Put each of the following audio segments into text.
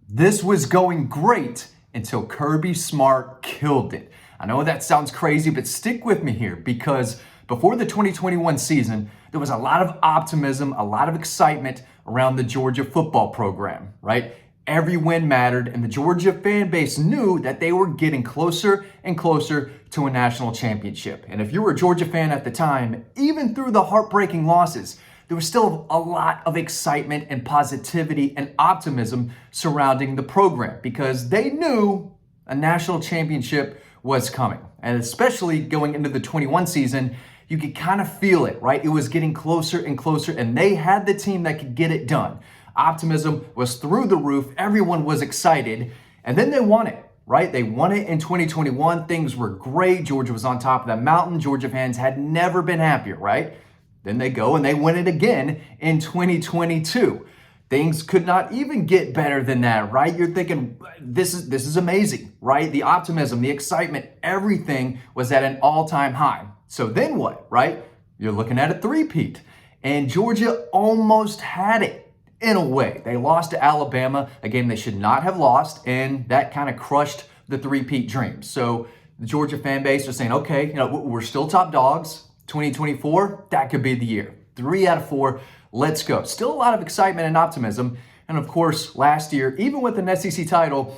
This was going great until Kirby Smart killed it. I know that sounds crazy, but stick with me here because before the 2021 season, there was a lot of optimism, a lot of excitement around the Georgia football program, right? Every win mattered, and the Georgia fan base knew that they were getting closer and closer to a national championship. And if you were a Georgia fan at the time, even through the heartbreaking losses, there was still a lot of excitement and positivity and optimism surrounding the program because they knew a national championship was coming. And especially going into the 21 season, you could kind of feel it, right? It was getting closer and closer, and they had the team that could get it done. Optimism was through the roof. Everyone was excited, and then they won it, right? They won it in 2021. Things were great. Georgia was on top of that mountain. Georgia fans had never been happier, right? Then they go and they win it again in 2022. Things could not even get better than that, right? You're thinking, this is amazing, right? The optimism, the excitement, everything was at an all-time high. So then what, right? You're looking at a three-peat. And Georgia almost had it in a way. They lost to Alabama, a game they should not have lost, and that kind of crushed the three-peat dream. So the Georgia fan base was saying, okay, we're still top dogs. 2024, that could be the year. 3 out of 4, let's go. Still a lot of excitement and optimism. And of course, last year, even with an SEC title,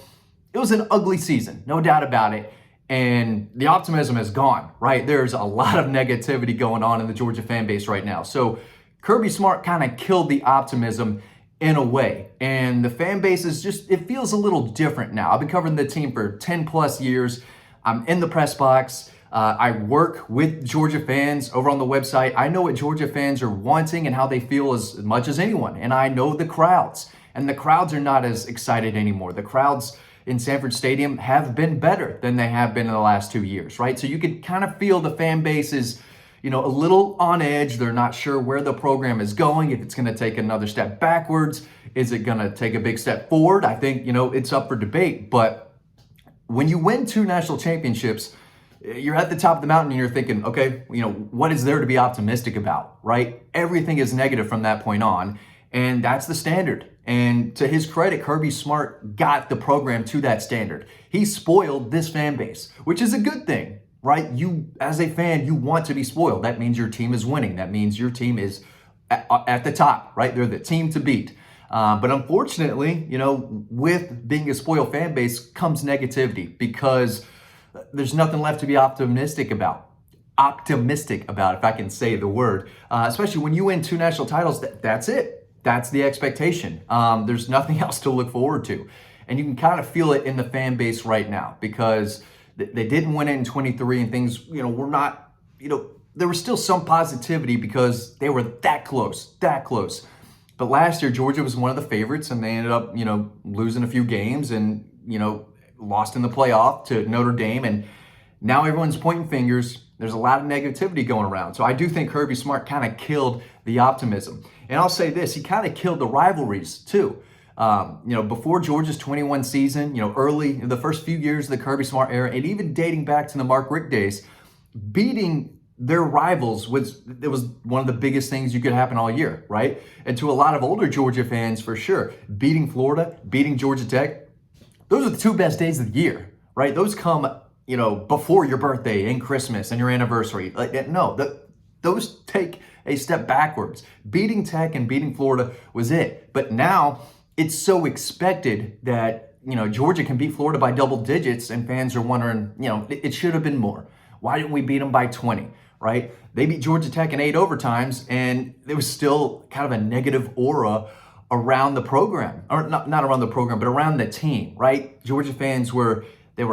it was an ugly season, no doubt about it. And the optimism is gone, right? There's a lot of negativity going on in the Georgia fan base right now. So Kirby Smart kind of killed the optimism in a way. And the fan base is it feels a little different now. I've been covering the team for 10 plus years. I'm in the press box. I work with Georgia fans over on the website. I know what Georgia fans are wanting and how they feel as much as anyone. And I know the crowds. And the crowds are not as excited anymore. The crowds in Sanford Stadium have been better than they have been in the last 2 years, right? So you could kind of feel the fan base is, a little on edge. They're not sure where the program is going, if it's going to take another step backwards. Is it going to take a big step forward? I think, it's up for debate. But when you win 2 national championships, you're at the top of the mountain and you're thinking, okay, what is there to be optimistic about, right? Everything is negative from that point on, and that's the standard. And to his credit, Kirby Smart got the program to that standard. He spoiled this fan base, which is a good thing, right? You, as a fan, you want to be spoiled. That means your team is winning. That means your team is at the top, right? They're the team to beat. But unfortunately, with being a spoiled fan base comes negativity because there's nothing left to be optimistic about, if I can say the word, especially when you win 2 national titles. That's it. That's the expectation. There's nothing else to look forward to. And you can kind of feel it in the fan base right now because they didn't win it in 23 and things, were not, there was still some positivity because they were that close. But last year, Georgia was one of the favorites and they ended up, losing a few games and, lost in the playoff to Notre Dame, and now everyone's pointing fingers. There's a lot of negativity going around. So I do think Kirby Smart kind of killed the optimism. And I'll say this, he kind of killed the rivalries too. Before Georgia's 21 season, early in the first few years of the Kirby Smart era, and even dating back to the Mark Richt days, beating their rivals was one of the biggest things you could happen all year, right? And to a lot of older Georgia fans, for sure, beating Florida, beating Georgia Tech, those are the 2 best days of the year, right? Those come, before your birthday and Christmas and your anniversary. Those take a step backwards. Beating Tech and beating Florida was it. But now it's so expected that, Georgia can beat Florida by double digits and fans are wondering, it should have been more. Why didn't we beat them by 20, right? They beat Georgia Tech in 8 overtimes and there was still kind of a negative aura around the program, or not around the program, but around the team, right? Georgia fans were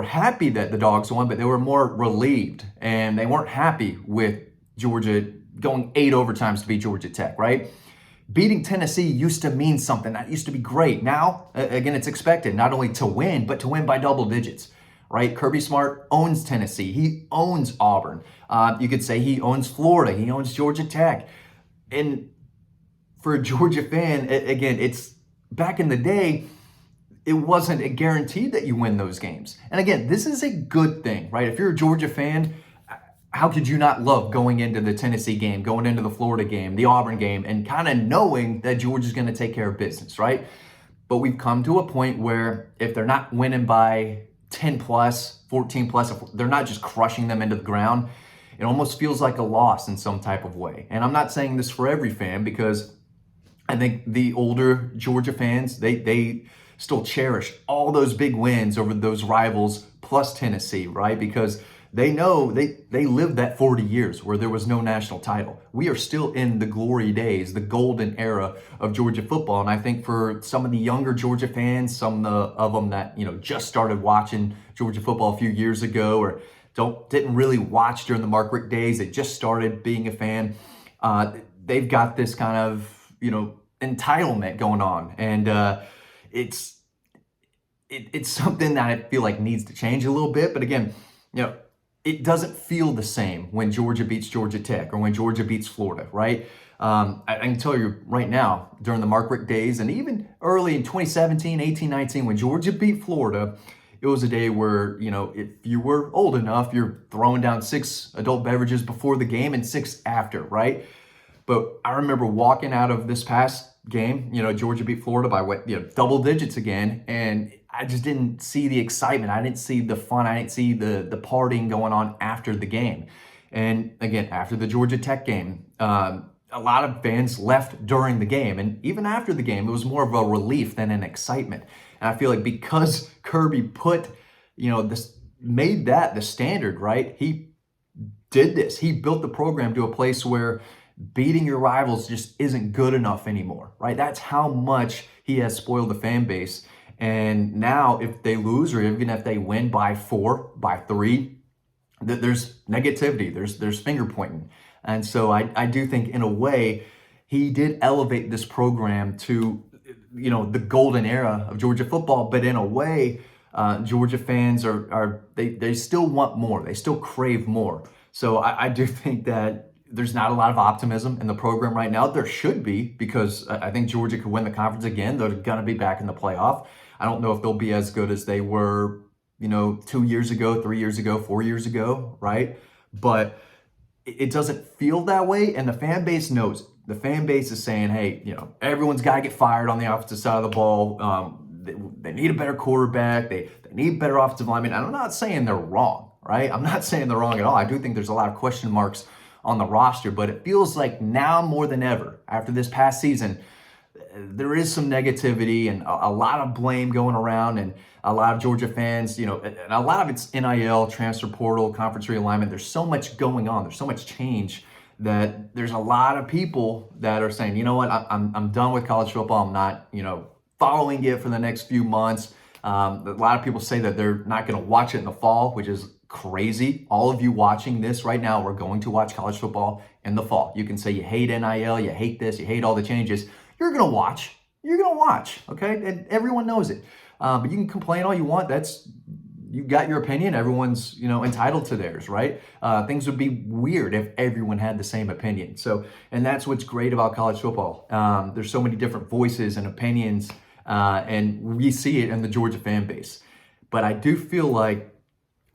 happy that the Dogs won, but they were more relieved, and they weren't happy with Georgia going 8 overtimes to beat Georgia Tech, right? Beating Tennessee used to mean something. That used to be great. Now, again, it's expected not only to win, but to win by double digits, right? Kirby Smart owns Tennessee. He owns Auburn. You could say he owns Florida. He owns Georgia Tech. And for a Georgia fan, again, it's back in the day, it wasn't a guarantee that you win those games. And again, this is a good thing, right? If you're a Georgia fan, how could you not love going into the Tennessee game, going into the Florida game, the Auburn game, and kind of knowing that Georgia's going to take care of business, right? But we've come to a point where if they're not winning by 10 plus, 14 plus, if they're not just crushing them into the ground, it almost feels like a loss in some type of way. And I'm not saying this for every fan, because I think the older Georgia fans, they still cherish all those big wins over those rivals plus Tennessee, right? Because they know they lived that 40 years where there was no national title. We are still in the glory days, the golden era of Georgia football. And I think for some of the younger Georgia fans, some of them that, just started watching Georgia football a few years ago, or didn't really watch during the Mark Richt days, they just started being a fan, they've got this kind of, entitlement going on. And it's something that I feel like needs to change a little bit. But again, it doesn't feel the same when Georgia beats Georgia Tech or when Georgia beats Florida, right? I can tell you right now, during the Mark Richt days, and even early in 2017, 18, 19, when Georgia beat Florida, it was a day where, if you were old enough, you're throwing down 6 adult beverages before the game and 6 after, right? But I remember walking out of this past game, Georgia beat Florida by double digits again, and I just didn't see the excitement. I didn't see the fun. I didn't see the partying going on after the game. And again, after the Georgia Tech game, a lot of fans left during the game. And even after the game, it was more of a relief than an excitement. And I feel like because Kirby put, made that the standard, right? He did this. He built the program to a place where beating your rivals just isn't good enough anymore, right? That's how much he has spoiled the fan base. And now if they lose, or even if they win by 4, by 3, there's negativity, there's finger pointing. And so I do think in a way he did elevate this program to, the golden era of Georgia football. But in a way, Georgia fans they still want more. They still crave more. So I do think that there's not a lot of optimism in the program right now. There should be, because I think Georgia could win the conference again. They're going to be back in the playoff. I don't know if they'll be as good as they were, 2 years ago, 3 years ago, 4 years ago, right? But it doesn't feel that way, and the fan base knows it. The fan base is saying, hey, everyone's got to get fired on the offensive side of the ball. They need a better quarterback. They need better offensive linemen. I'm not saying they're wrong, right? I'm not saying they're wrong at all. I do think there's a lot of question marks on the roster, but it feels like now more than ever, after this past season, there is some negativity and a lot of blame going around, and a lot of Georgia fans, and a lot of it's NIL, transfer portal, conference realignment. There's so much going on. There's so much change that there's a lot of people that are saying, you know what, I'm done with college football. I'm not, following it for the next few months. A lot of people say that they're not going to watch it in the fall, which is crazy. All of you watching this right now, we're going to watch college football in the fall. You can say you hate NIL, you hate this, you hate all the changes. You're going to watch. You're going to watch, okay? And everyone knows it. But you can complain all you want. You got your opinion. Everyone's, entitled to theirs, right? Things would be weird if everyone had the same opinion. So, and that's what's great about college football. There's so many different voices and opinions, and we see it in the Georgia fan base. But I do feel like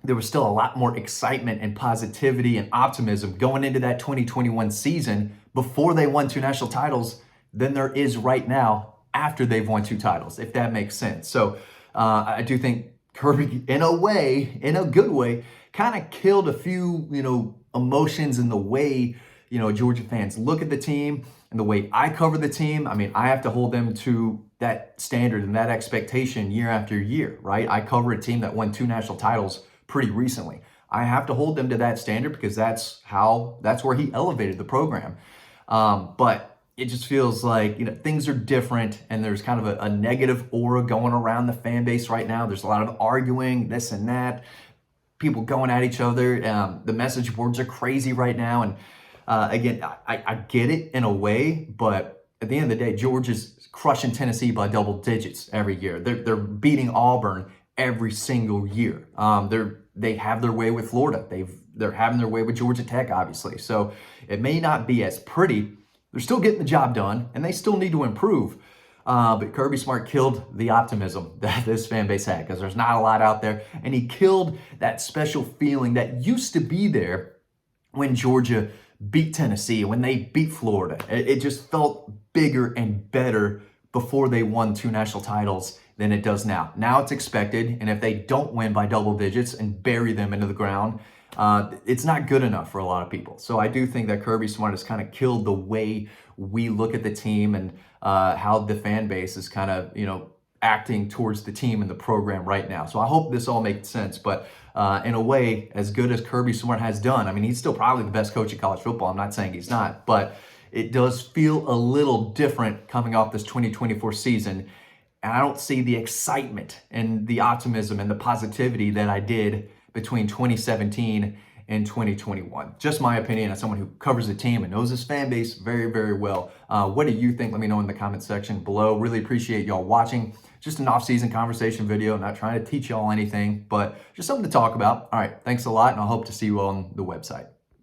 there was still a lot more excitement and positivity and optimism going into that 2021 season before they won 2 national titles than there is right now after they've won 2 titles, if that makes sense. So I do think Kirby, in a way, in a good way, kind of killed a few, emotions in the way, Georgia fans look at the team and the way I cover the team. I mean, I have to hold them to that standard and that expectation year after year, right? I cover a team that won 2 national titles pretty recently. I have to hold them to that standard because that's where he elevated the program. But it just feels like, things are different, and there's kind of a negative aura going around the fan base right now. There's a lot of arguing, this and that, people going at each other. The message boards are crazy right now. And again, I get it in a way, but at the end of the day, Georgia's crushing Tennessee by double digits every year. They're beating Auburn every single year. They have their way with Florida. They're having their way with Georgia Tech, obviously. So it may not be as pretty. They're still getting the job done, and they still need to improve. But Kirby Smart killed the optimism that this fan base had, because there's not a lot out there. And he killed that special feeling that used to be there when Georgia beat Tennessee, when they beat Florida. It just felt bigger and better before they won 2 national titles than it does now. Now it's expected, and if they don't win by double digits and bury them into the ground, it's not good enough for a lot of people. So I do think that Kirby Smart has kind of killed the way we look at the team and how the fan base is kind of, acting towards the team and the program right now. So I hope this all makes sense. But in a way, as good as Kirby Smart has done, I mean, he's still probably the best coach in college football. I'm not saying he's not, but it does feel a little different coming off this 2024 season. And I don't see the excitement and the optimism and the positivity that I did between 2017 and 2021. Just my opinion as someone who covers the team and knows this fan base very, very well. What do you think? Let me know in the comment section below. Really appreciate y'all watching. Just an off-season conversation video. Not trying to teach y'all anything, but just something to talk about. All right, thanks a lot, and I hope to see you on the website.